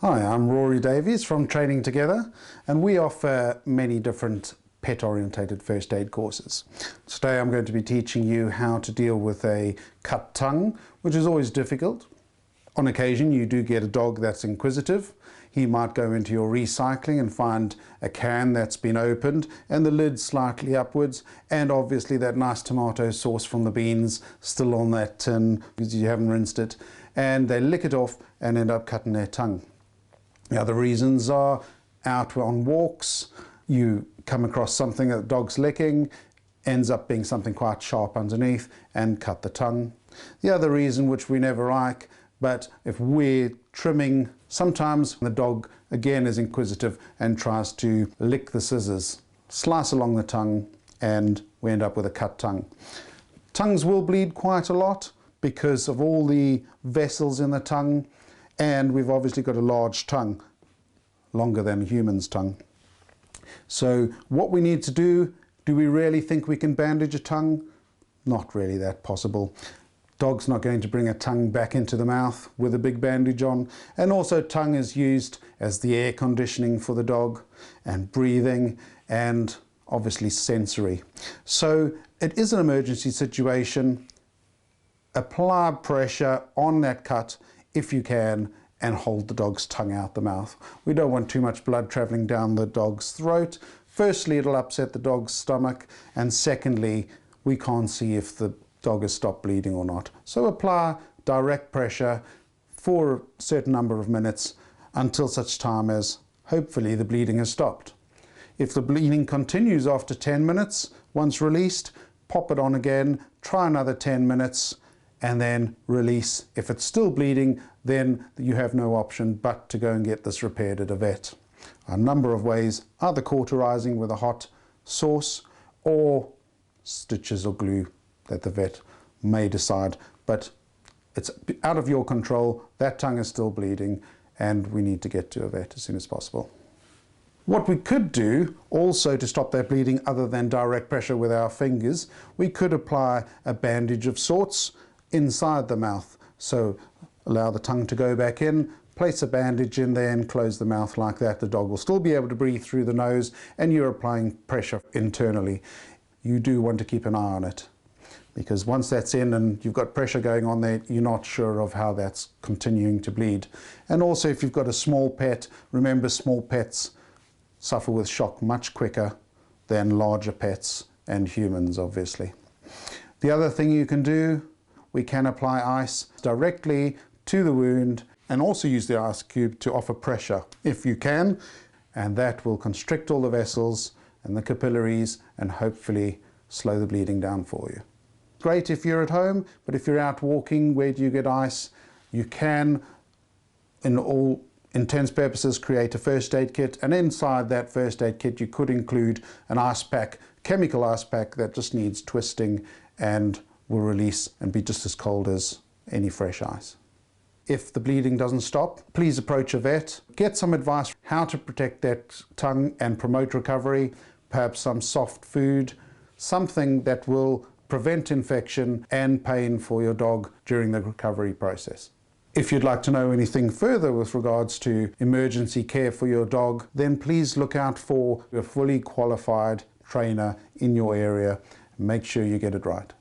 Hi, I'm Rory Davies from Training Together, and we offer many different pet-orientated first aid courses. Today I'm going to be teaching you how to deal with a cut tongue, which is always difficult. On occasion you do get a dog that's inquisitive. He might go into your recycling and find a can that's been opened and the lid slightly upwards, and obviously that nice tomato sauce from the beans still on that tin because you haven't rinsed it, and they lick it off and end up cutting their tongue. The other reasons are out on walks, you come across something that the dog's licking, ends up being something quite sharp underneath and cut the tongue. The other reason, which we never like, but if we're trimming, sometimes the dog again is inquisitive and tries to lick the scissors, slice along the tongue, and we end up with a cut tongue. Tongues will bleed quite a lot because of all the vessels in the tongue, and we've obviously got a large tongue, longer than a human's tongue. So what we need to do we really think we can bandage a tongue? Not really that possible. Dog's not going to bring a tongue back into the mouth with a big bandage on, and also tongue is used as the air conditioning for the dog, and breathing, and obviously sensory. So it is an emergency situation. Apply pressure on that cut if you can, and hold the dog's tongue out the mouth. We don't want too much blood traveling down the dog's throat. Firstly, it'll upset the dog's stomach, and secondly, we can't see if the dog has stopped bleeding or not. So apply direct pressure for a certain number of minutes until such time as hopefully the bleeding has stopped. If the bleeding continues after 10 minutes, once released, pop it on again, try another 10 minutes, and then release. If it's still bleeding, then you have no option but to go and get this repaired at a vet. A number of ways, either cauterizing with a hot sauce or stitches or glue that the vet may decide, but it's out of your control. That tongue is still bleeding and we need to get to a vet as soon as possible. What we could do also to stop that bleeding, other than direct pressure with our fingers, we could apply a bandage of sorts inside the mouth. So allow the tongue to go back in, place a bandage in there and close the mouth like that. The dog will still be able to breathe through the nose and you're applying pressure internally. You do want to keep an eye on it, because once that's in and you've got pressure going on there, you're not sure of how that's continuing to bleed. And also, if you've got a small pet, remember small pets suffer with shock much quicker than larger pets and humans, obviously. The other thing you can do, we can apply ice directly to the wound and also use the ice cube to offer pressure if you can, and that will constrict all the vessels and the capillaries and hopefully slow the bleeding down for you. Great if you're at home, but if you're out walking, where do you get ice? You can, in all intents purposes, create a first aid kit, and inside that first aid kit you could include an ice pack, chemical ice pack that just needs twisting and will release and be just as cold as any fresh ice. If the bleeding doesn't stop, please approach a vet. Get some advice how to protect that tongue and promote recovery, perhaps some soft food, something that will prevent infection and pain for your dog during the recovery process. If you'd like to know anything further with regards to emergency care for your dog, then please look out for a fully qualified trainer in your area. Make sure you get it right.